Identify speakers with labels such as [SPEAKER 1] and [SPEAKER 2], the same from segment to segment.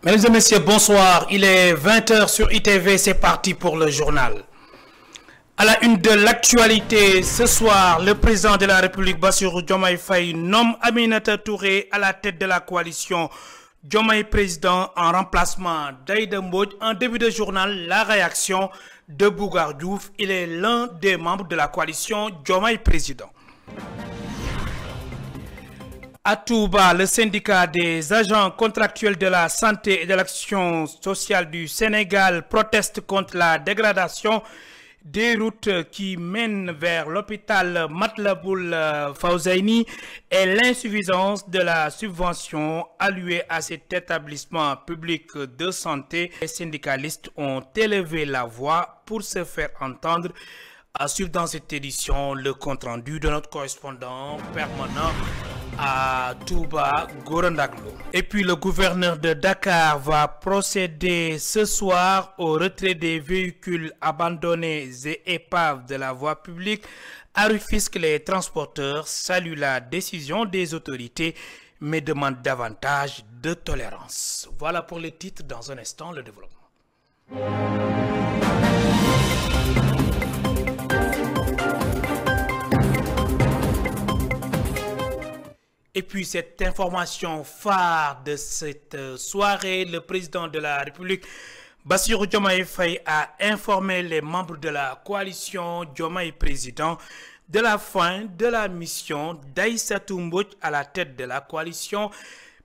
[SPEAKER 1] Mesdames et messieurs, bonsoir. Il est 20 h sur ITV, c'est parti pour le journal. À la une de l'actualité, ce soir, le président de la République, Bassirou Diomaye Faye, nomme Aminata Touré à la tête de la coalition Diomaye Président en remplacement d'Aïda Mbodj. En début de journal, la réaction de Bougar Diouf. Il est l'un des membres de la coalition Diomaye Président. À Touba, le syndicat des agents contractuels de la santé et de l'action sociale du Sénégal proteste contre la dégradation des routes qui mènent vers l'hôpital Matlaboul Fawzaini et l'insuffisance de la subvention allouée à cet établissement public de santé. Les syndicalistes ont élevé la voix pour se faire entendre. À suivre dans cette édition le compte-rendu de notre correspondant permanent à Touba, Gorandaglo. Et puis le gouverneur de Dakar va procéder ce soir au retrait des véhicules abandonnés et épaves de la voie publique. À Rufisque, les transporteurs saluent la décision des autorités mais demandent davantage de tolérance. Voilà pour les titres, dans un instant le développement. Et puis cette information phare de cette soirée, le président de la République, Bassirou Diomaye Faye, a informé les membres de la coalition Diomaye Président de la fin de la mission d'Aïssatou Mbodj à la tête de la coalition.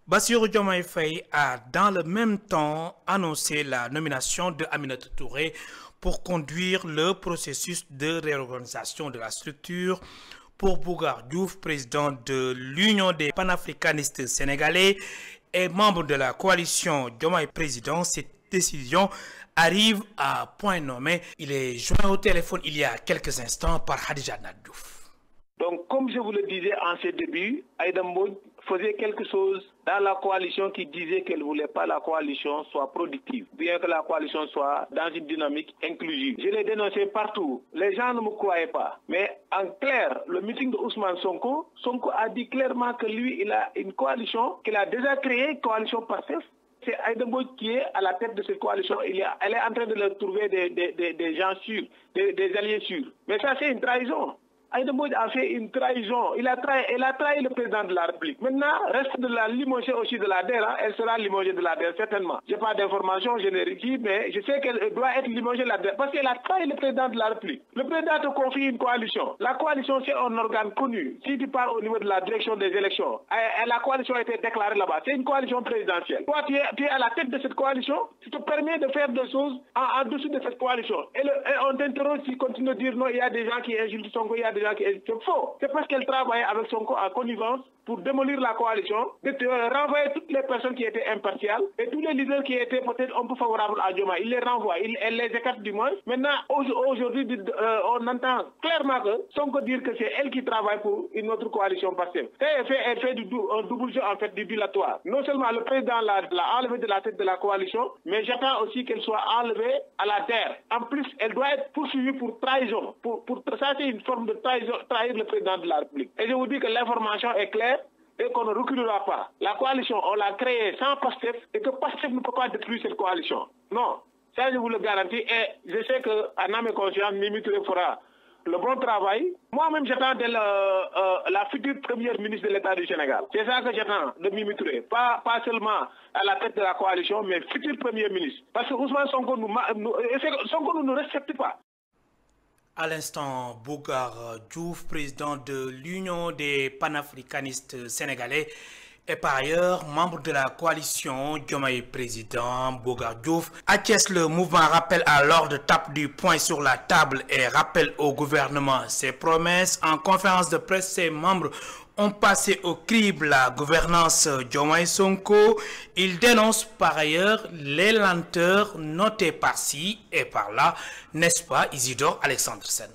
[SPEAKER 1] Bassirou Diomaye Faye a dans le même temps annoncé la nomination de Aminata Touré pour conduire le processus de réorganisation de la structure. Pour Bougar Diouf, président de l'Union des panafricanistes sénégalais et membre de la coalition Diomaye Président, cette décision arrive à point nommé. Il est joint au téléphone il y a quelques instants par Khadija Diouf.
[SPEAKER 2] Donc, comme je vous le disais en ce début, Aïda Mbodj faisait quelque chose dans la coalition qui disait qu'elle ne voulait pas la coalition soit productive, bien que la coalition soit dans une dynamique inclusive. Je l'ai dénoncé partout. Les gens ne me croyaient pas. Mais en clair, le meeting de Ousmane Sonko, Sonko a dit clairement que lui, il a une coalition qu'il a déjà créée, coalition PASTEF. C'est Aïda Mbodj qui est à la tête de cette coalition. Elle est en train de leur trouver des gens sûrs, des alliés sûrs. Mais ça, c'est une trahison. Aïda Mbodj a fait une trahison. Elle a trahi le président de la République. Maintenant, reste de la limoger aussi de la DER. Elle sera limogée de la DER, certainement. Je n'ai pas d'informations génériques, mais je sais qu'elle doit être limogée de la DER parce qu'elle a trahi le président de la République. Le président te confie une coalition. La coalition, c'est un organe connu. Si tu pars au niveau de la direction des élections, la coalition a été déclarée là-bas. C'est une coalition présidentielle. Toi, tu es à la tête de cette coalition. Tu te permets de faire des choses en dessous de cette coalition. Et on t'interroge si tu continues de dire non, il y a des gens qui insultent Sonko, il y a des c'est faux. C'est parce qu'elle travaillait avec Sonko en connivence pour démolir la coalition, de renvoyer toutes les personnes qui étaient impartiales et tous les leaders qui étaient peut-être un peu favorables à Diomaye. Il les renvoie, elle les écarte du moins. Maintenant, aujourd'hui, on entend clairement que Sonko dire que c'est elle qui travaille pour une autre coalition passive. Elle fait un double jeu, en fait, du dilatoire. Non seulement le président l'a enlevé de la tête de la coalition, mais j'attends aussi qu'elle soit enlevée à la terre. En plus, elle doit être poursuivie pour trahison. Ça, c'est une forme de trahison, trahir le président de la République. Et je vous dis que l'information est claire et qu'on ne reculera pas. La coalition, on l'a créée sans PASTEF et que PASTEF ne peut pas détruire cette coalition. Non, ça je vous le garantis et je sais qu'en âme et conscience, Mimi Touré fera le bon travail. Moi-même, j'attends de la future première ministre de l'État du Sénégal. C'est ça que j'attends de Mimi Touré. Pas seulement à la tête de la coalition, mais futur premier ministre. Parce que Ousmane Sonko ne nous respecte pas.
[SPEAKER 1] À l'instant, Bougar Diouf, président de l'Union des panafricanistes sénégalais, et par ailleurs membre de la coalition Diomaye Président. Bougar Diouf. À Thiès, le mouvement rappelle à l'ordre, tape du poing sur la table et rappelle au gouvernement ses promesses. En conférence de presse, ses membres ont passé au crible la gouvernance Diomaye Sonko. Il dénonce par ailleurs les lenteurs notées par-ci et par-là, n'est-ce pas Isidore Alexandre Sen?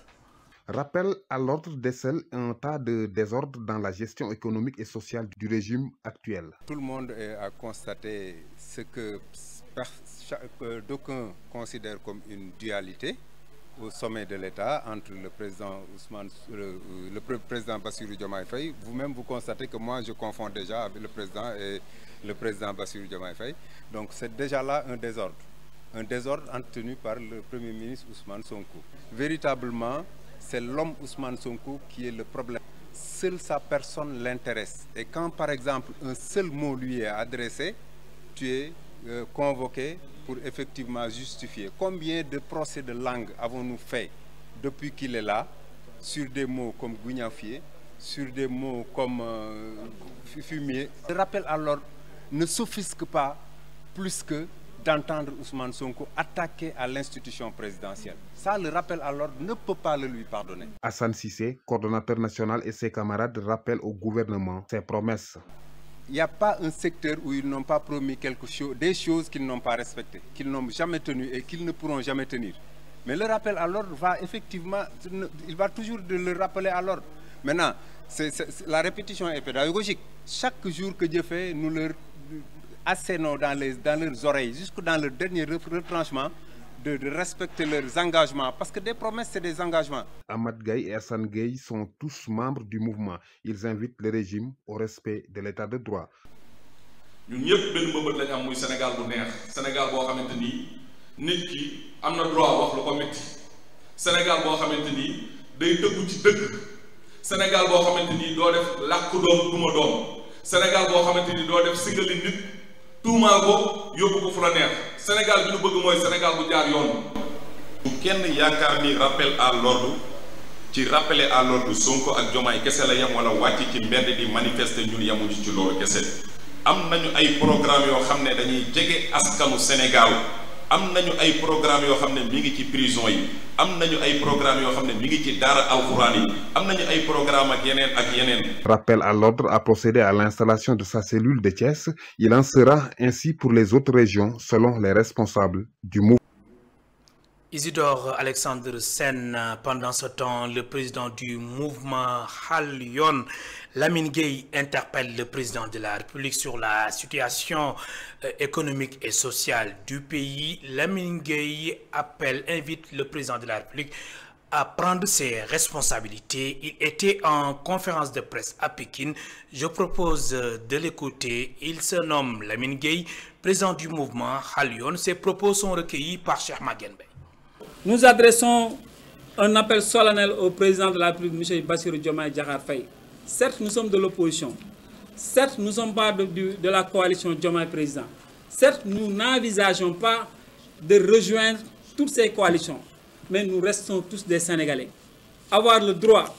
[SPEAKER 3] Rappel à l'ordre décèle un tas de désordre dans la gestion économique et sociale du régime actuel.
[SPEAKER 4] Tout le monde a constaté ce que d'aucuns considèrent comme une dualité au sommet de l'État entre le président président Bassirou Diomaye Faye. Vous-même, vous constatez que moi, je confonds déjà avec le président et le président Bassirou Diomaye Faye. Donc, c'est déjà là un désordre entretenu par le Premier ministre Ousmane Sonko. Véritablement, c'est l'homme Ousmane Sonko qui est le problème. Seule sa personne l'intéresse. Et quand, par exemple, un seul mot lui est adressé, tu es convoqué pour effectivement justifier. Combien de procès de langue avons-nous fait depuis qu'il est là, sur des mots comme gougnafier, sur des mots comme fumier? Le rappel à l'ordre ne s'offusque pas plus que d'entendre Ousmane Sonko attaquer à l'institution présidentielle. Ça, le rappel à l'ordre ne peut pas le lui pardonner.
[SPEAKER 3] Hassan Cissé, coordonnateur national, et ses camarades rappellent au gouvernement ses promesses.
[SPEAKER 4] Il n'y a pas un secteur où ils n'ont pas promis des choses qu'ils n'ont pas respectées, qu'ils n'ont jamais tenues et qu'ils ne pourront jamais tenir. Mais le rappel à l'ordre va effectivement, il va toujours le rappeler à l'ordre. Maintenant, la répétition est pédagogique. Chaque jour que Dieu fait, nous leur assénons dans leurs oreilles, jusque dans le dernier retranchement, de respecter leurs engagements, parce que des promesses, c'est des engagements.
[SPEAKER 3] Ahmad Gaye et Hassan Gaye sont tous membres du mouvement. Ils invitent le régime au respect de l'état de droit.
[SPEAKER 5] Ñun ñëpp benn bëbët lañ am muy Sénégal bu neex, Sénégal boo xamante ni nit ki am na droit wax lu ko metti, Sénégal boo xamante ni day dëggu ci dëgg, Sénégal boo xamante ni doo def làkk doom duma doom, Sénégal boo xamante ni doo def singali nit tuumaal ko yóbbu ko fu la neex. Sénégal bi ñu bëgg mooy Sénégal bu jaar yoon.
[SPEAKER 6] bu kenn yaakaar ni rappel à l'ordre ci rappeler à l'ordre Sonko ak Diomaye kese la yem wala wàcc ci mbedd di manifester ñun yemuñu ci loolu kese. am nañu ay programme yoo xam ne dañuy jege askanu Sénégal, am nañu ay programme yoo xam ne mi ngi ci prison yi, am nañu ay programme yoo xam ne mi ngi ci daara alxuraan yi, am nañu ay programme ak yeneen.
[SPEAKER 3] Rappel à l'ordre a procédé à l'installation de sa cellule de Thiès. Il en sera ainsi pour les autres régions selon les responsables du mouvement.
[SPEAKER 1] Isidore Alexandre Sen, pendant ce temps, le président du mouvement Xal Yoon, Lamine Gueye, interpelle le président de la République sur la situation économique et sociale du pays. Lamine Gueye invite le président de la République à prendre ses responsabilités. Il était en conférence de presse à Pékin. Je propose de l'écouter. Il se nomme Lamine Gueye, président du mouvement Xal Yoon. Ses propos sont recueillis par Cheikh Maguenbe.
[SPEAKER 7] Nous adressons un appel solennel au président de la République, M. Bassirou Diomaye Diakhar Faye. Certes, nous sommes de l'opposition. Certes, nous ne sommes pas de la coalition Diomaye Président. Certes, nous n'envisageons pas de rejoindre toutes ces coalitions. Mais nous restons tous des Sénégalais. Avoir le droit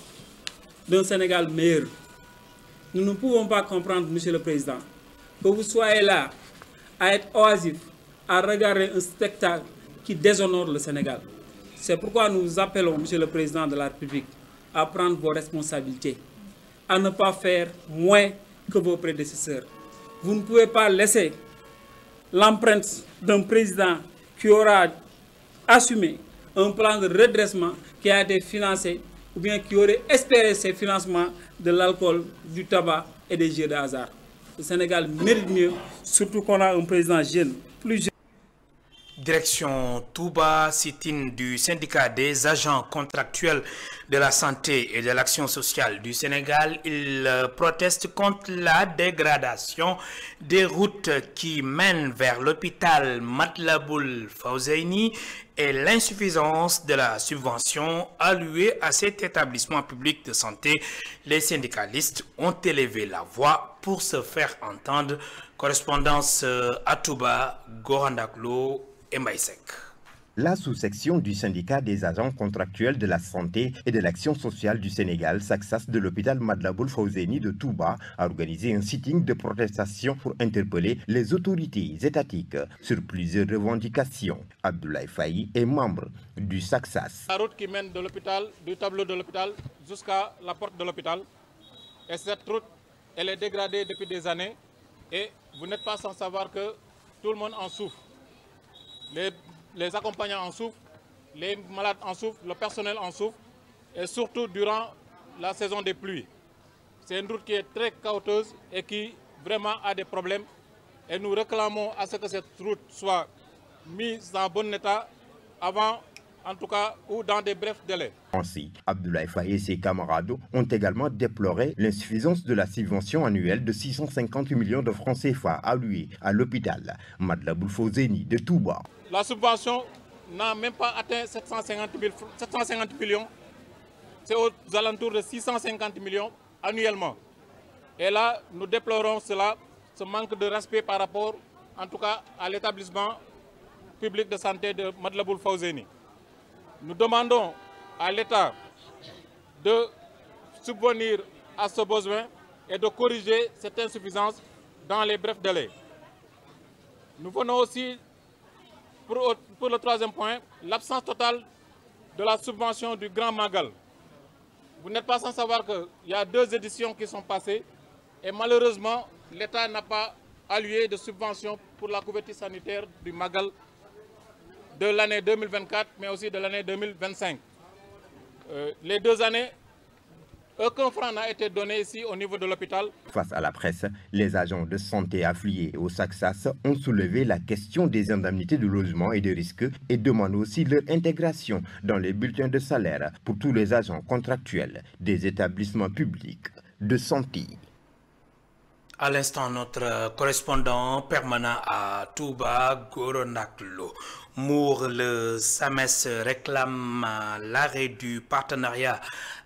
[SPEAKER 7] d'un Sénégal meilleur. Nous ne pouvons pas comprendre, M. le Président, que vous soyez là à être oisif, à regarder un spectacle qui déshonore le Sénégal. C'est pourquoi nous appelons, Monsieur le Président de la République, à prendre vos responsabilités, à ne pas faire moins que vos prédécesseurs. Vous ne pouvez pas laisser l'empreinte d'un président qui aura assumé un plan de redressement qui a été financé ou bien qui aurait espéré ces financements de l'alcool, du tabac et des jeux de hasard. Le Sénégal mérite mieux, surtout qu'on a un président jeune, plus jeune.
[SPEAKER 1] Direction Touba, sit-in du syndicat des agents contractuels de la santé et de l'action sociale du Sénégal. Ils protestent contre la dégradation des routes qui mènent vers l'hôpital Matlaboul Fawzeyni et l'insuffisance de la subvention allouée à cet établissement public de santé. Les syndicalistes ont élevé la voix pour se faire entendre. Correspondance à Touba, Gorandaklo et Maïsek.
[SPEAKER 8] La sous-section du syndicat des agents contractuels de la santé et de l'action sociale du Sénégal, SACSAS, de l'hôpital Matlaboul Fawzeyni de Touba, a organisé un sitting de protestation pour interpeller les autorités étatiques sur plusieurs revendications. Abdoulaye Faye est membre du SACSAS.
[SPEAKER 9] La route qui mène de l'hôpital, du tableau de l'hôpital jusqu'à la porte de l'hôpital, et cette route, elle est dégradée depuis des années et vous n'êtes pas sans savoir que tout le monde en souffre. Les accompagnants en souffrent, les malades en souffrent, le personnel en souffre, et surtout durant la saison des pluies. C'est une route qui est très coûteuse et qui vraiment a des problèmes. Et nous réclamons à ce que cette route soit mise en bon état avant en tout cas, ou dans des brefs délais.
[SPEAKER 8] Ainsi, Abdoulaye Faye et ses camarades ont également déploré l'insuffisance de la subvention annuelle de 650 millions de francs CFA alloués à l'hôpital Madlaboul Fawzeyni de Touba.
[SPEAKER 9] La subvention n'a même pas atteint 750 millions. C'est aux alentours de 650 millions annuellement. Et là, nous déplorons ce manque de respect par rapport, en tout cas, à l'établissement public de santé de Madlaboul Fawzeyni. Nous demandons à l'État de subvenir à ce besoin et de corriger cette insuffisance dans les brefs délais. Nous venons aussi, pour le troisième point, l'absence totale de la subvention du Grand Magal. Vous n'êtes pas sans savoir qu'il y a 2 éditions qui sont passées et malheureusement, l'État n'a pas alloué de subvention pour la couverture sanitaire du Magal de l'année 2024, mais aussi de l'année 2025. Les 2 années, aucun franc n'a été donné ici au niveau de l'hôpital.
[SPEAKER 8] Face à la presse, les agents de santé affiliés au SACSAS ont soulevé la question des indemnités de logement et de risques et demandent aussi leur intégration dans les bulletins de salaire pour tous les agents contractuels des établissements publics de santé.
[SPEAKER 1] À l'instant, notre correspondant permanent à Touba, Goronaklo, Mour, le SAMES réclame l'arrêt du partenariat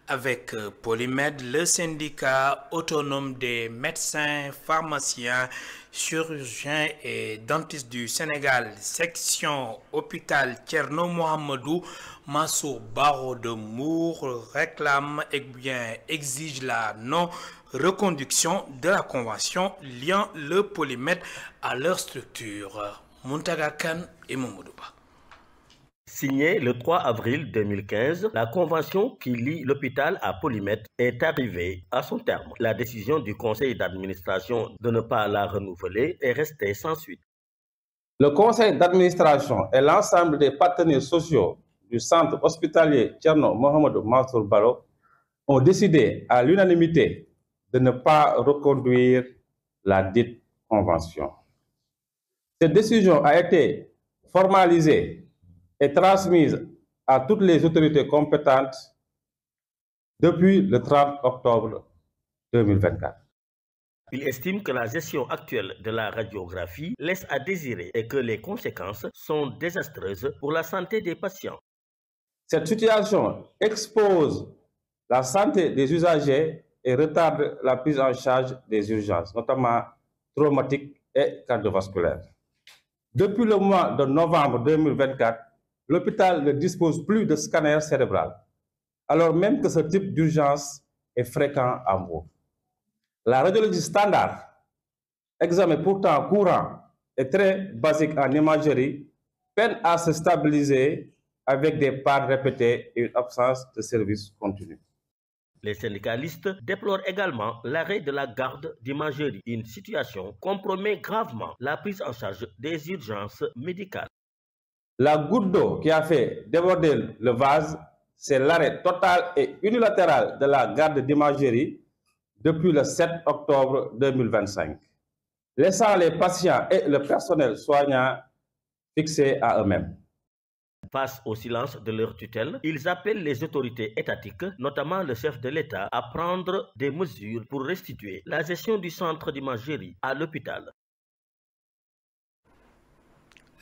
[SPEAKER 1] avec Polymed, le syndicat autonome des médecins, pharmaciens, chirurgiens et dentistes du Sénégal, section hôpital Thierno Mohamedou, Mansour Baro de Mour réclame et bien exige la non-reconduction de la convention liant le Polymed à leur structure. Muntaga Khan et Momodouba.
[SPEAKER 10] Signée le 3 avril 2015, la convention qui lie l'hôpital à Polymed est arrivée à son terme. La décision du conseil d'administration de ne pas la renouveler est restée sans suite.
[SPEAKER 11] Le conseil d'administration et l'ensemble des partenaires sociaux du centre hospitalier Thierno Mohamedou Mansour Baro ont décidé à l'unanimité de ne pas reconduire la dite convention. Cette décision a été formalisée et transmise à toutes les autorités compétentes depuis le 30 octobre 2024.
[SPEAKER 10] Il estime que la gestion actuelle de la radiographie laisse à désirer et que les conséquences sont désastreuses pour la santé des patients.
[SPEAKER 11] Cette situation expose la santé des usagers et retarde la prise en charge des urgences, notamment traumatiques et cardiovasculaires. Depuis le mois de novembre 2024, l'hôpital ne dispose plus de scanner cérébral, alors même que ce type d'urgence est fréquent à Mbour. La radiologie standard, examen pourtant courant et très basique en imagerie, peine à se stabiliser avec des pannes répétées et une absence de service continu.
[SPEAKER 10] Les syndicalistes déplorent également l'arrêt de la garde d'imagerie, une situation compromet gravement la prise en charge des urgences médicales.
[SPEAKER 11] La goutte d'eau qui a fait déborder le vase, c'est l'arrêt total et unilatéral de la garde d'imagerie depuis le 7 octobre 2025, laissant les patients et le personnel soignant fixés à eux-mêmes.
[SPEAKER 10] Face au silence de leur tutelle, ils appellent les autorités étatiques, notamment le chef de l'État, à prendre des mesures pour restituer la gestion du centre d'imagerie à l'hôpital.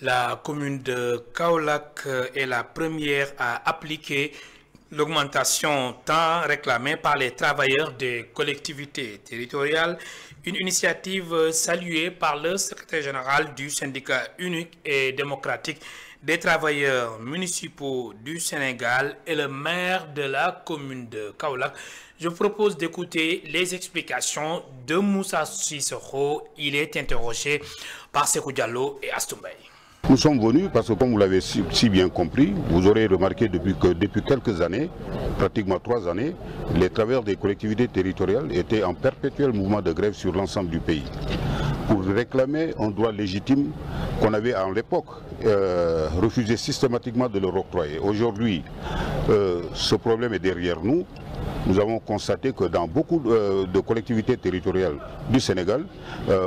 [SPEAKER 1] La commune de Kaolack est la première à appliquer l'augmentation tant réclamée par les travailleurs des collectivités territoriales, une initiative saluée par le secrétaire général du syndicat unique et démocratique des travailleurs municipaux du Sénégal et le maire de la commune de Kaolack. Je propose d'écouter les explications de Moussa Sissoko. Il est interrogé par Sekou Diallo et Astumbaye.
[SPEAKER 12] Nous sommes venus parce que, comme vous l'avez si bien compris, vous aurez remarqué depuis quelques années, pratiquement 3 années, les travailleurs des collectivités territoriales étaient en perpétuel mouvement de grève sur l'ensemble du pays pour réclamer un droit légitime qu'on avait à l'époque refusé systématiquement de leur octroyer. Aujourd'hui, ce problème est derrière nous. Nous avons constaté que dans beaucoup de collectivités territoriales du Sénégal,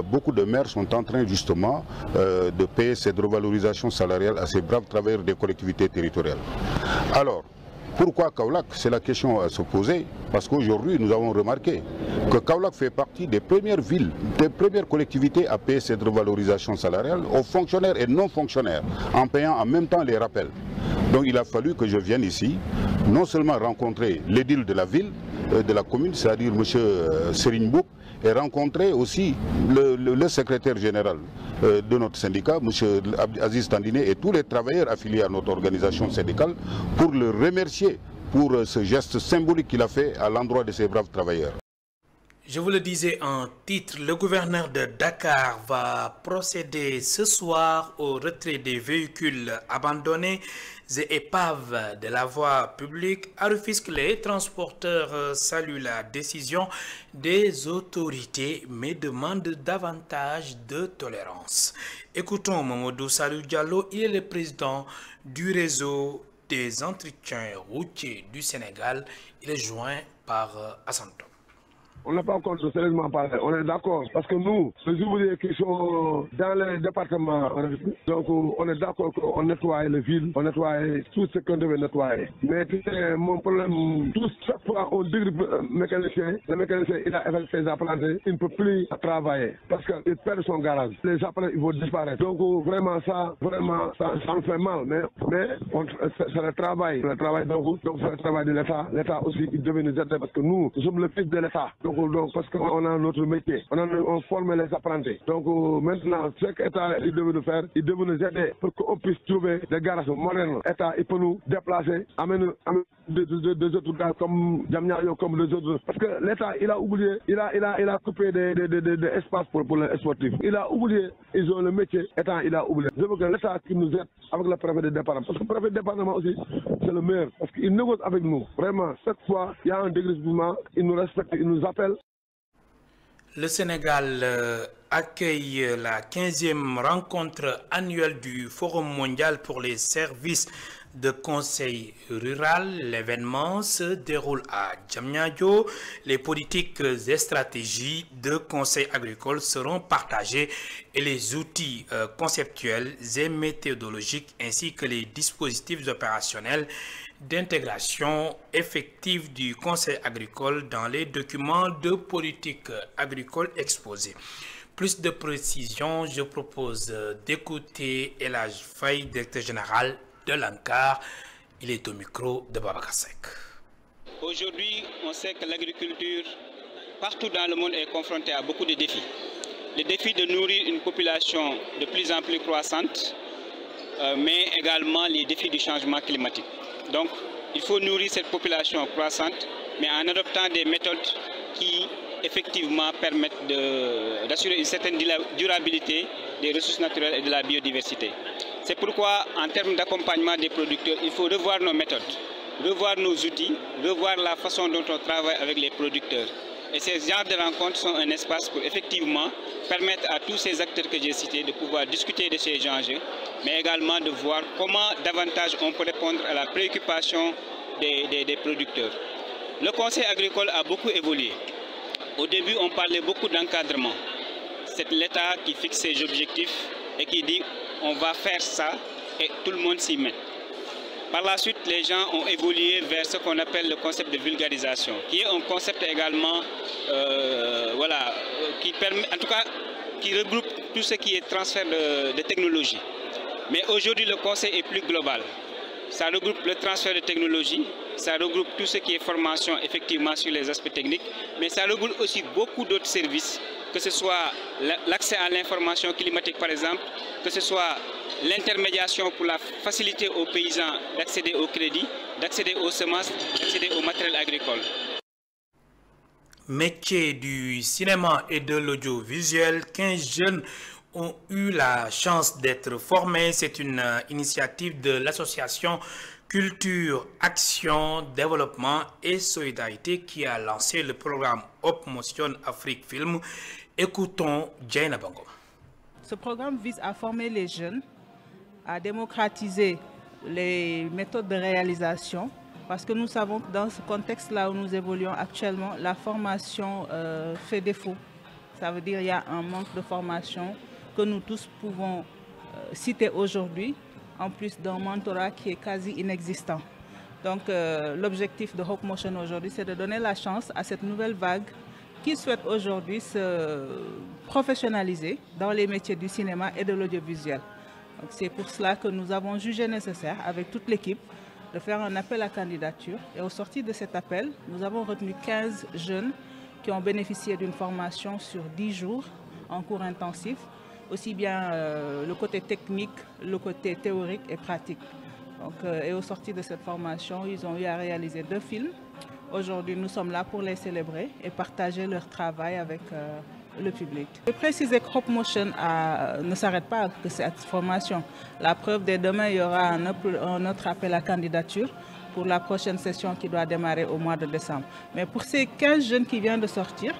[SPEAKER 12] beaucoup de maires sont en train justement de payer cette revalorisation salariale à ces braves travailleurs des collectivités territoriales. Alors, pourquoi Kaolack? C'est la question à se poser, parce qu'aujourd'hui nous avons remarqué que Kaolack fait partie des premières villes, des premières collectivités à payer cette revalorisation salariale aux fonctionnaires et non fonctionnaires, en payant en même temps les rappels. Donc il a fallu que je vienne ici, non seulement rencontrer l'édile de la ville, de la commune, c'est-à-dire M. Serigne Mboup, et rencontrer aussi le secrétaire général de notre syndicat, M. Aziz Tandiné, et tous les travailleurs affiliés à notre organisation syndicale pour le remercier pour ce geste symbolique qu'il a fait à l'endroit de ces braves travailleurs.
[SPEAKER 1] Je vous le disais en titre, le gouverneur de Dakar va procéder ce soir au retrait des véhicules abandonnés et épaves de la voie publique. À Rufisque, les transporteurs saluent la décision des autorités mais demandent davantage de tolérance. Écoutons Mamadou Salou Diallo, il est le président du réseau des entretiens routiers du Sénégal. Il est joint par Assanto.
[SPEAKER 13] On n'a pas encore sérieusement parlé, on est d'accord. Parce que nous, les ouvriers qui sont dans les départements, donc on est d'accord qu'on nettoie les villes, on nettoie tout ce qu'on devait nettoyer. Mais mon problème, chaque fois on dit le mécanicien il a fait ses apprentis, il ne peut plus travailler parce qu'il perd son garage. Les apprentis ils vont disparaître. Donc vraiment ça me fait mal. Mais c'est le travail. Donc c'est le travail de l'État. L'État aussi il devait nous aider parce que nous sommes le fils de l'État. Donc parce qu'on a notre métier, on forme les apprentis. Donc maintenant, ce que l'État devait nous faire, il devait nous aider pour qu'on puisse trouver des garages modernes. L'État, il peut nous déplacer, amener des autres gars comme Diamniadio, comme les autres. Parce que l'État, il a oublié, il a coupé des espaces pour les sportifs. Il a oublié, ils ont le métier, l'État, il a oublié. Je veux que l'État qui nous aide avec le préfet de département. Parce que le préfet de département aussi, c'est le meilleur. Parce qu'il négocie avec nous. Vraiment, cette fois, il y a un dégrissement, il nous respecte, il nous appelle.
[SPEAKER 1] Le Sénégal accueille la 15e rencontre annuelle du Forum mondial pour les services de conseil rural. L'événement se déroule à Diamniadio. Les politiques et stratégies de conseil agricole seront partagées et les outils conceptuels et méthodologiques ainsi que les dispositifs opérationnels d'intégration effective du conseil agricole dans les documents de politique agricole exposés. Plus de précision, je propose d'écouter Elhadj Faye, directeur général de l'ANCAR. Il est au micro de Babacar Seck.
[SPEAKER 14] Aujourd'hui, on sait que l'agriculture, partout dans le monde, est confrontée à beaucoup de défis. Le défi de nourrir une population de plus en plus croissante, mais également les défis du changement climatique. Donc, il faut nourrir cette population croissante, mais en adoptant des méthodes qui, effectivement, permettent d'assurer une certaine durabilité des ressources naturelles et de la biodiversité. C'est pourquoi, en termes d'accompagnement des producteurs, il faut revoir nos méthodes, revoir nos outils, revoir la façon dont on travaille avec les producteurs. Et ces genres de rencontres sont un espace pour effectivement permettre à tous ces acteurs que j'ai cités de pouvoir discuter de ces enjeux, mais également de voir comment davantage on peut répondre à la préoccupation des producteurs. Le conseil agricole a beaucoup évolué. Au début, on parlait beaucoup d'encadrement. C'est l'État qui fixe ses objectifs et qui dit on va faire ça et tout le monde s'y met. Par la suite, les gens ont évolué vers ce qu'on appelle le concept de vulgarisation, qui est un concept également qui permet, en tout cas, qui regroupe tout ce qui est transfert de technologie. Mais aujourd'hui, le conseil est plus global. Ça regroupe le transfert de technologie, ça regroupe tout ce qui est formation effectivement sur les aspects techniques, mais ça regroupe aussi beaucoup d'autres services, que ce soit l'accès à l'information climatique par exemple, que ce soit l'intermédiation pour la faciliter aux paysans d'accéder au crédit, d'accéder aux semences, d'accéder au matériel agricole.
[SPEAKER 1] Métier du cinéma et de l'audiovisuel, 15 jeunes ont eu la chance d'être formés. C'est une initiative de l'association Culture, Action, Développement et Solidarité qui a lancé le programme Up Motion Afrique Film. Écoutons Jaina Bango.
[SPEAKER 15] Ce programme vise à former les jeunes, à démocratiser les méthodes de réalisation, parce que nous savons que dans ce contexte-là où nous évoluons actuellement, la formation fait défaut. Ça veut dire qu'il y a un manque de formation que nous tous pouvons citer aujourd'hui, en plus d'un mentorat qui est quasi inexistant. Donc l'objectif de Hope Motion aujourd'hui, c'est de donner la chance à cette nouvelle vague qui souhaite aujourd'hui se professionnaliser dans les métiers du cinéma et de l'audiovisuel. C'est pour cela que nous avons jugé nécessaire, avec toute l'équipe, de faire un appel à candidature. Et au sortir de cet appel, nous avons retenu 15 jeunes qui ont bénéficié d'une formation sur 10 jours en cours intensif, aussi bien le côté technique, le côté théorique et pratique. Donc, et au sortir de cette formation, ils ont eu à réaliser 2 films. Aujourd'hui, nous sommes là pour les célébrer et partager leur travail avec le public. Je précise que Hope Motion ne s'arrête pas que cette formation. La preuve, dès demain, il y aura un autre appel à candidature pour la prochaine session qui doit démarrer au mois de décembre. Mais pour ces 15 jeunes qui viennent de sortir,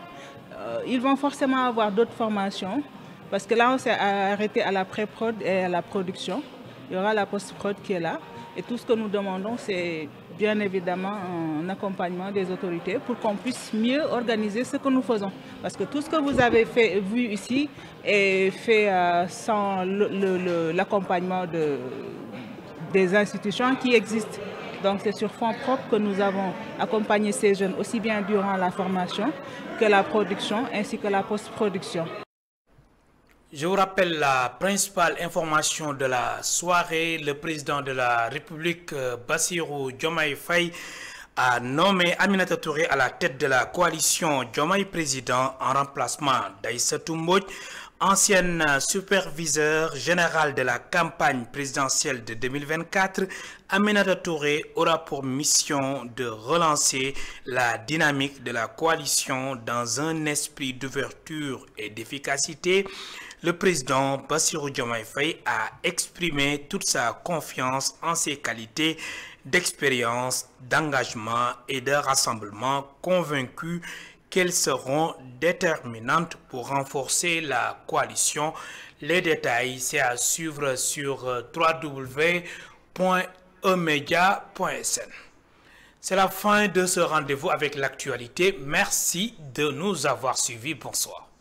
[SPEAKER 15] ils vont forcément avoir d'autres formations parce que là, on s'est arrêté à la pré-prod et à la production. Il y aura la post-prod qui est là. Et tout ce que nous demandons, c'est bien évidemment un accompagnement des autorités pour qu'on puisse mieux organiser ce que nous faisons. Parce que tout ce que vous avez vu ici est fait sans l'accompagnement des institutions qui existent. Donc c'est sur fonds propres que nous avons accompagné ces jeunes, aussi bien durant la formation que la production ainsi que la post-production.
[SPEAKER 1] Je vous rappelle la principale information de la soirée. Le président de la République, Bassirou Diomaye Faye, a nommé Aminata Touré à la tête de la coalition Diomaye Président en remplacement d'Aïssatou Mbodj, ancienne superviseure générale de la campagne présidentielle de 2024. Aminata Touré aura pour mission de relancer la dynamique de la coalition dans un esprit d'ouverture et d'efficacité. Le président Bassirou Diomaye Faye a exprimé toute sa confiance en ses qualités d'expérience, d'engagement et de rassemblement, convaincu qu'elles seront déterminantes pour renforcer la coalition. Les détails, c'est à suivre sur www.emedia.sn. C'est la fin de ce rendez-vous avec l'actualité. Merci de nous avoir suivis. Bonsoir.